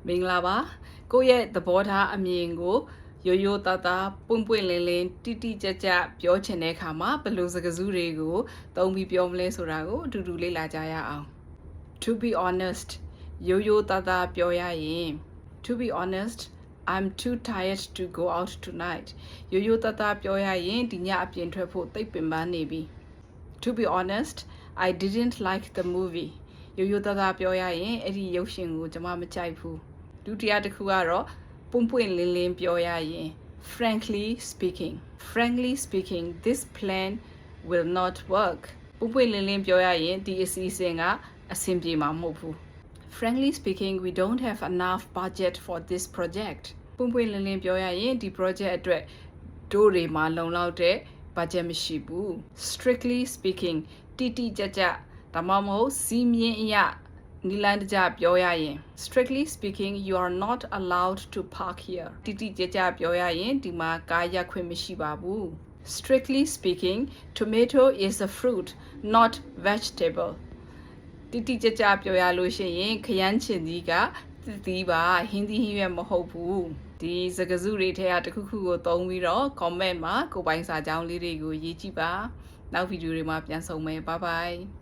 မင်္ဂလာပါကိုယ့်ရဲ့သဘောထားအမြင်ကိုရိုးရိုးသားသားပွင့်ပွင့်လင်းလင်းတိတိကျကျပြောချင်တဲ့အခါမှာဘယ်လိုစကားစုတွေကိုသုံးပြီးပြောမလဲဆိုတာကိုအတူတူလေ့လာကြရအောင် To be honest ရိုးရိုးသားသားပြောရရင် To be honest I'm too tired to go out tonight ရိုးရိုးသားသားပြောရရင်ဒီညအပြင်ထွက်ဖို့သိပ်ပင်ပန်းနေပြီ To be honest I didn't like the movie ရိုးရိုးသားသားပြောရရင်အဲ့ဒီရုပ်ရှင်ကိုကျွန်မမကြိုက်ဘူးဒုတိယတစ်ခုကတော့ပွင့်ပွင့်လင်းလင်းပြောရရင် frankly speaking this plan will not work ပွင့်ပွင့်လင်းလင်းပြောရရင်ဒီအစီအစဉ်ကအဆင်ပြေမှာမဟုတ်ဘူး frankly speaking we don't have enough budget for this project ပွင့်ပွင့်လင်းလင်းပြောရရင်ဒီ project အတွက်တို့တွေမှာလုံလောက်တဲ့ budget မရှိဘူး strictly speaking တိတိကျကျဒါမှမဟုတ်စီးမြင်အရနီလန်တကြပြောရရင် strictly speaking you are not allowed to park here တိတိကျကျပြောရရင်ဒီမှာကားရပ်ခွင့်မရှိပါဘူး strictly speaking tomato is a fruit not vegetable တိတိကျကျပြောရလို့ရှိရင်ခရမ်းချင်သီးကသီးပါဟင်းသီးဟင်းရွက်မဟုတ်ဘူးဒီစကားစုတွေထဲကတစ်ခုခုကိုသုံးပြီးတော့ comment မှာကိုယ်ပိုင်စာကြောင်းလေးတွေကိုရေးကြည့်ပါနောက်ဗီဒီယိုတွေမှာပြန်ဆုံမယ် bye bye